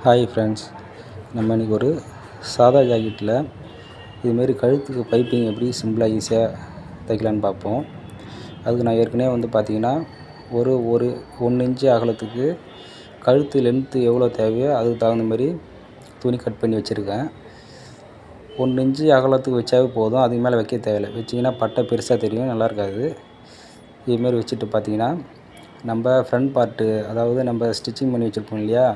Hi friends, நம்ம இன்றைக்கி ஒரு சாதா ஜாக்கெட்டில் இதுமாரி கழுத்துக்கு பைப்பிங் எப்படி சிம்பிளாக ஈஸியாக தைக்கலான்னு பார்ப்போம். அதுக்கு நான் ஏற்கனவே பார்த்திங்கன்னா ஒரு 1 இன்ச்சு அகலத்துக்கு கழுத்து லென்த்து எவ்வளோ தேவையோ அதுக்கு தகுந்த மாதிரி துணி கட் பண்ணி வச்சுருக்கேன். 1 இன்ச்சு அகலத்துக்கு வச்சாவே போதும், அதுக்கு மேலே வைக்க தேவையில்லை. வச்சிங்கன்னா பட்டை பெருசாக தெரியும், நல்லா இருக்காது. இதுமாரி வச்சுட்டு பார்த்திங்கன்னா நம்ம ஃப்ரண்ட் பார்ட்டு, அதாவது நம்ம ஸ்டிச்சிங் பண்ணி வச்சுருப்போம் இல்லையா,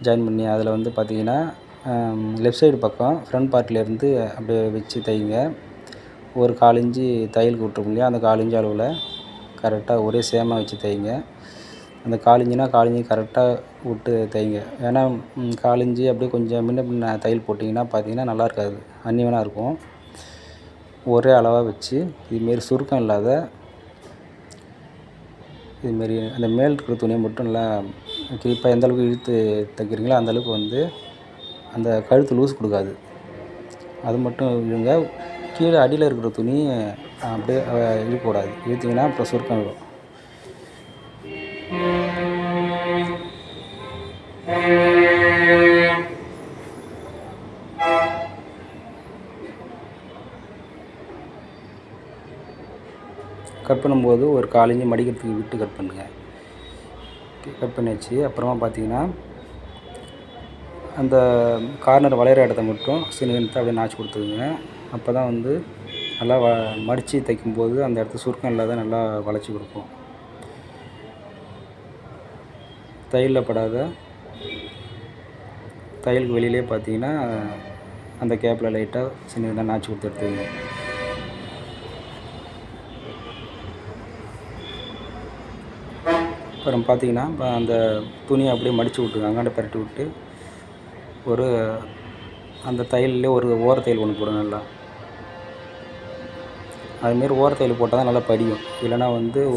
ஜாயின் பண்ணி, அதில் பார்த்திங்கன்னா லெஃப்ட் சைடு பக்கம் ஃப்ரண்ட் பார்ட்லேருந்து அப்படியே வச்சு தைங்க. ஒரு 1/4 இன்ச்சு தையலுக்கு விட்ருப்போம் இல்லையா, அந்த 1/4 இன்ச்சு அளவில் கரெக்டாக ஒரே சேமாக வச்சு தைங்க. அந்த 1/4 இன்ச்சுனா 1/4 இன்ச்சு கரெக்டாக விட்டு தைங்க. ஏன்னா 1/4 இன்ச்சு அப்படியே கொஞ்சம் முன்ன பின்ன தையல் போட்டிங்கன்னா பார்த்திங்கன்னா நல்லா இருக்காது, அன்னிவனாக இருக்கும். ஒரே அளவாக வச்சு இதுமாரி சுருக்கம் இல்லாத இதுமாரி அந்த மேல் இருக்கிற துணியை மட்டும் நல்லா இப்போ எந்த அளவுக்கு இழுத்து தைக்கிறீங்களோ அந்தளவுக்கு அந்த கழுத்து லூஸ் கொடுக்காது, அது மட்டும் இழுங்க. கீழே அடியில் இருக்கிற துணி அப்படியே இழுக்கக்கூடாது, இழுத்திங்கன்னா அப்புறம் சுருக்கம் விடும். கட் பண்ணும்போது ஒரு 1/4 இன்ச்சு மடிக்கிறதுக்கு விட்டு கட் பண்ணுங்கள். கட் பண்ணியாச்சு. அப்புறமா பார்த்திங்கன்னா அந்த கார்னர் வளையிற இடத்த மட்டும் சின்னதாக அப்படியே நாச்சு கொடுத்துக்குங்க. அப்போ தான் நல்லா மடித்து தைக்கும்போது அந்த இடத்துல சுருக்கம் இல்லாத நல்லா வளைச்சி கொடுக்கும். தையலில் படாத தையலுக்கு வெளியிலே பார்த்திங்கன்னா அந்த கேப்பில் லைட்டாக சின்னதாக நாச்சு கொடுத்து எடுத்துக்கங்க. அப்புறம் பார்த்திங்கன்னா அந்த துணியை அப்படியே மடித்து விட்டுங்க, அங்காண்ட பரட்டி விட்டு அந்த தையல்லே ஒரு ஓர தையல் ஒன்று போடுங்க. நல்லா அதுமாரி ஓர தையல் போட்டால் தான் நல்லா படியும், இல்லைனா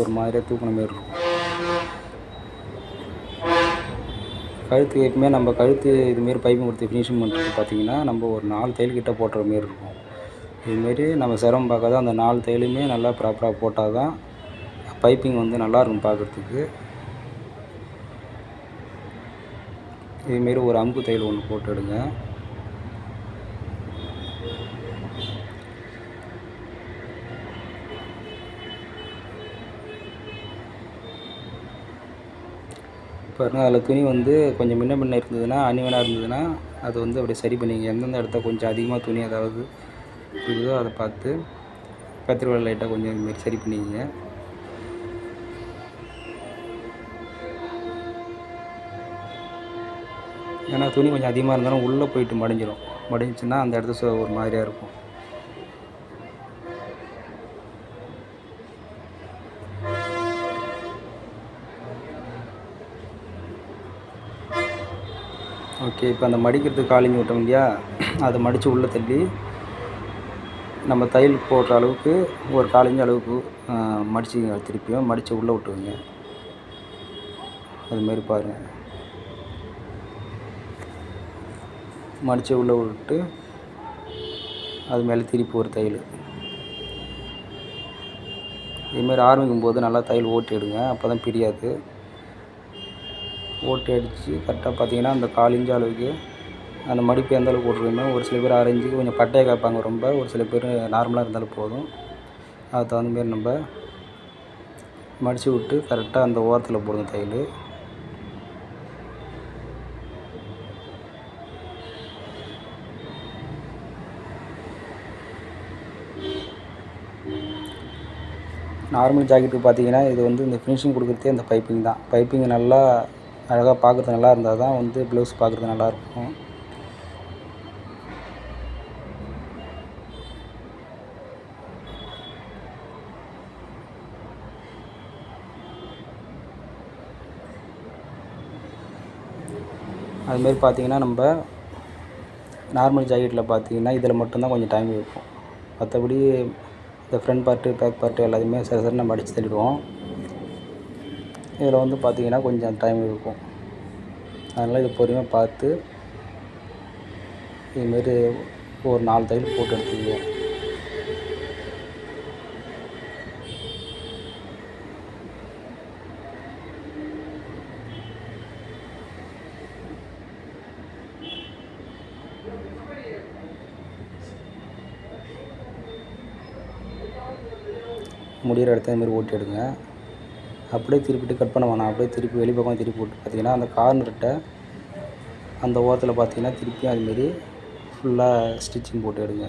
ஒரு மாதிரியாக தூக்கின மாரி இருக்கும். கழுத்து எப்பவுமே நம்ம கழுத்து இதுமாரி பைப்பிங் கொடுத்து ஃபினிஷிங் பண்ணுறது பார்த்திங்கன்னா நம்ம ஒரு 4 தையல் கிட்ட போட்டுற மாரி இருக்கும். இதுமாரி நம்ம சிரமம் பார்க்காத அந்த 4 தையலுமே நல்லா ப்ராப்பராக போட்டால் தான் பைப்பிங் நல்லாயிருக்கும் பார்க்குறதுக்கு. இதுமாரி ஒரு அம்பு தையல் ஒன்று போட்டு எடுங்க. பாருங்கள், அதில் துணி கொஞ்சம் முன்ன பின்ன இருந்ததுன்னா, அன்னிவனாக இருந்ததுன்னா அது அப்படியே சரி பண்ணிங்க. எந்தெந்த இடத்த கொஞ்சம் அதிகமாக துணி ஏதாவது இருக்குதோ அதை பார்த்து கத்திரிக்கோல் லைட்டாக கொஞ்சம் இதுமாரி சரி பண்ணிக்கங்க. ஏன்னா துணி கொஞ்சம் அதிகமாக இருந்தாலும் உள்ளே போயிட்டு மடிஞ்சிச்சுன்னா அந்த இடத்துல ஒரு மாதிரியாக இருக்கும். ஓகே, இப்போ அந்த மடிக்கிறதுக்கு 1/4 இன்ச்சு விட்டோம் இல்லையா, அதை மடித்து உள்ளே தள்ளி நம்ம தையல் போடுற அளவுக்கு ஒரு 1/4 இன்ச்சு அளவுக்கு மடிச்சுங்க. திருப்பியும் மடித்து உள்ளே விட்டுருங்க. அதுமாரி பாருங்கள், மடித்து உள்ளே விட்டு அது மேலே திருப்பி ஒரு தையல். இதுமாரி ஆரம்பிக்கும் போது நல்லா தையல் ஓட்டி எடுங்க, அப்போ தான் பிரியாது. ஓட்டி அடித்து கரெக்டாக பார்த்திங்கன்னா அந்த 1/4 இன்ச்சு அளவுக்கு அந்த மடிப்பு எந்த அளவுக்கு போட்டுருக்கோமோ, ஒரு சில பேர் 1/2 இன்ச்சுக்கு கொஞ்சம் பட்டையாக கேட்பாங்க ரொம்ப, ஒரு சில பேர் நார்மலாக இருந்தாலும் போதும். அதுக்கு தகுந்த மாரி நம்ம மடித்து விட்டு கரெக்டாக அந்த ஓரத்தில் போடுங்க தையல். நார்மல் ஜாக்கெட்டுக்கு பார்த்திங்கன்னா இது இந்த ஃபினிஷிங் கொடுக்குறதே இந்த பைப்பிங் தான். பைப்பிங் நல்லா அழகாக பார்க்குறது நல்லா இருந்தால் தான் ப்ளவுஸ் பார்க்குறது நல்லாயிருக்கும். அதுமாரி பார்த்திங்கன்னா நம்ம நார்மல் ஜாக்கெட்டில் பார்த்திங்கன்னா இதில் மட்டும்தான் கொஞ்சம் டைம் இருக்கும். மற்றபடி இந்த ஃப்ரண்ட் பார்ட்டு பேக் பார்ட்டு எல்லாத்தையுமே சரி நம்ம அடித்து தள்ளிடுவோம். இதில் பார்த்திங்கன்னா கொஞ்சம் டைம் இருக்கும். அதனால் இது பொறுமையாக பார்த்து இதுமாரி ஒரு 4 தையல் போட்டு எடுத்துக்கங்க. முடிகிற இடத்த இதுமாரி ஓட்டி எடுங்க. அப்படியே திருப்பிட்டு கட் பண்ண வேணாம். அப்படியே திருப்பி வெளிப்பக்கம் திருப்பி போட்டு பார்த்தீங்கன்னா அந்த கார்னர்கிட்ட அந்த ஓரத்தில் பார்த்தீங்கன்னா திருப்பியும் அதுமாரி ஃபுல்லாக ஸ்டிச்சிங் போட்டு எடுங்க.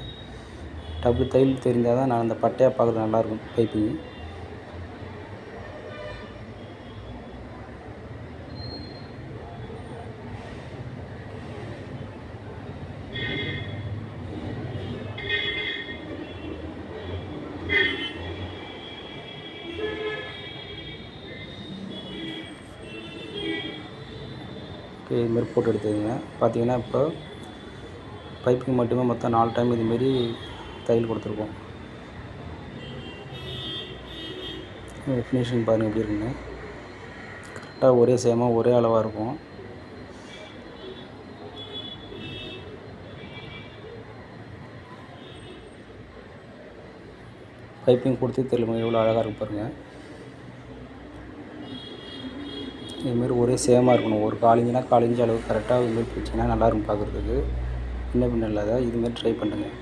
டபுள் தையல் தெரிஞ்சால் தான் நான் அந்த பட்டையாக பார்க்குறது நல்லாயிருக்கும் பைப்பிங். இதுமாரி போட்டு எடுத்துக்கங்க. பார்த்தீங்கன்னா இப்போ பைப்பிங் மட்டுமே மொத்தம் 4 டைம் இதுமாரி தையல் கொடுத்துருக்கோம். ஃபினிஷிங் பாருங்கள் எப்படி இருக்குன்னு. கரெக்டாக ஒரே சேமாக ஒரே அளவாக இருக்கும். பைப்பிங் கொடுத்து தெரியல எவ்வளோ அழகாக இருக்கு பாருங்கள். இதுமாரி ஒரே சேமாக இருக்கணும். ஒரு 1/4 இன்ச்சுனா 1/4 இன்ச் அளவு கரெக்டாக இதுமாரி பிடிச்சிங்கன்னா நல்லாயிருக்கும் பார்க்குறதுக்கு. முன்ன பின்ன இல்லாத இதுமாரி ட்ரை பண்ணுங்கள்.